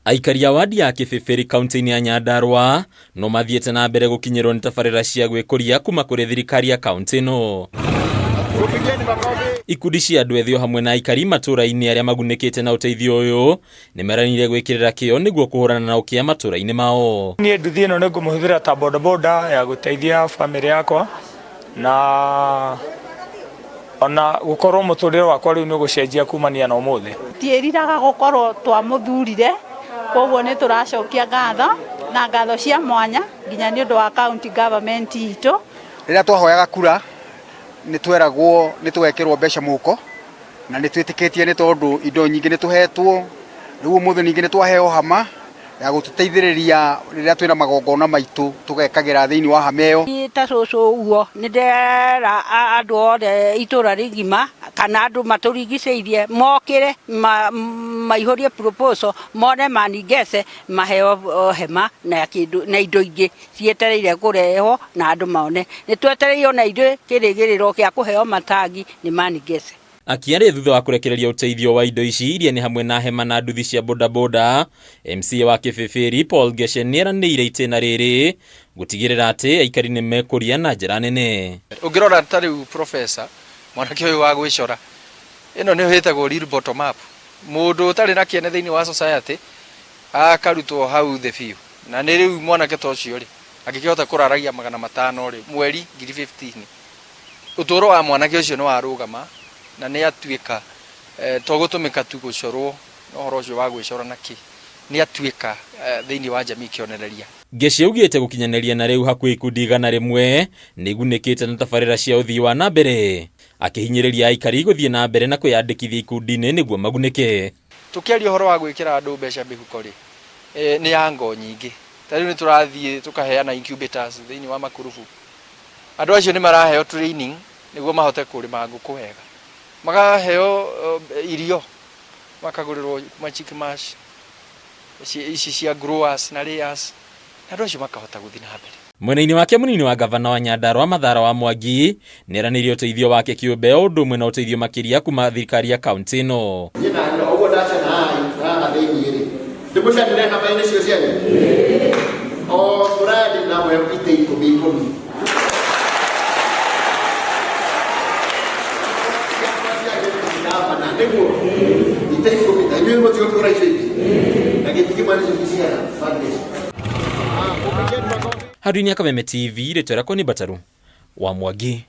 Aikari a wadi ya Kĩbĩbĩrĩ kaunti-inĩ ya Nyandarua no mathiĩte na mbere gũkinyĩrwo nĩ tabarĩra cia gwĩkũria kuma kũrĩ thirikari ya kaunti ĩno. Ikundi cia andũ ethĩ hamwe na aikari matũra-inĩ arĩa magunĩkĩte na ũteithio ũyũ nĩ meranĩire gwĩkĩrĩra kĩyo nĩguo kũhũrana na ũkĩa matũra-inĩ mao. Niĩ nduthi ĩno nĩ ngũmĩhũthĩra ta bodaboda ya gũteithia bamĩrĩ yakwa na ona gũkorwo mũtũrĩre wakwa rĩu nĩ gũcenjia kumania na ũmũthĩ. Tiĩriraga gũkorwo twamũthurire, koguo nĩ tũracokia ngatho na ngatho cia mwanya nginya nĩ ũndũ wa county government itũ. Rĩrĩa twahoyaga kura nĩ tweragwo nĩ twekĩrwo mbeca mũko na nĩ twĩtĩkĩtie nĩ tondũ indo nyingĩ nĩ tũhetwo, rĩu ũmũthĩ ningĩ nĩ twaheo hama ya gũtũteithĩrĩria rĩrĩa twĩna magongona maitũ tũgekagĩra thĩinĩ wa hama ĩyo. Ta cũcũ ũguo nĩ ndera andũ othe itũra rĩgima kana andũ matũrigicĩirie mokĩre maihũrie proposal mone maningece maheo hema na indo ingĩ cietereire kũrehwo na andũ maone. Nĩ twetereire na ithuĩ kĩrĩgĩrĩro gĩa kũheo matangi nĩ maningece. Akiaria thutha wa kũrekereria ũteithio wa indo ici iria nĩ hamwe na hema na nduthi cia bodaboda, MCA wa Kĩbĩbĩrĩ Paul Geshen nĩ eranĩire itĩna rĩrĩ gũtigĩrĩra atĩ aikari nĩ mekũria na njĩra nene. Ũngĩrora ta rĩu professor mwanake ũyũ wa gwĩcora ĩno nĩ ĩhetagwo real bottom up. Mũndũ ũtarĩ na kĩene thĩinĩ wa society akarutwo hau the few na nĩ rĩu mwanake ta ũcio rĩ angĩkĩhota kũraragia 500 rĩ mweri 15 ũtũũro wa mwanake ũcio nĩ warũgama na nĩ atuĩka tũgũtũmĩka tu gũcorwo no horo ũcio wa gwĩcora nakĩ nĩ atuĩka thĩinĩ wa jamii kĩonereria. Geshe augĩte gũkinyanĩria na rĩu hakuhĩ ikundi 100 nĩ igunĩkĩte na tabarĩra cia ũthii wa na mbere, akĩhinyĩrĩria aikari gũthiĩ na mbere na kwĩyandĩkithia ikundi-inĩ nĩguo magunĩke. Tũkĩaria ũhoro wa gwĩkĩra andũ mbeca mĩhuko rĩ nĩ ya ngo nyingĩ. Ta rĩu nĩ tũrathiĩ tũkaheana incubators thĩinĩ wa makurubu. Andũ acio nĩ maraheo training nĩguo mahote kũrĩma ngũkũ wega, makaheo irio, makagũrĩrwo chick mash ici cia growers na layers, na andũ acio makahota gũthiĩ na mbere. Mwena-inĩ wake mũnini wa gavana wa Nyandarua Mathara wa Mwangi nĩ eranĩire ũteithio wake kĩũmbe ũndũ ũmwe na ũteithio makĩria kuma thirikari ya kaunti ĩno. Hadunia Kameme TV, rĩtwa rĩakwa nĩ Bataru wa Mwangi.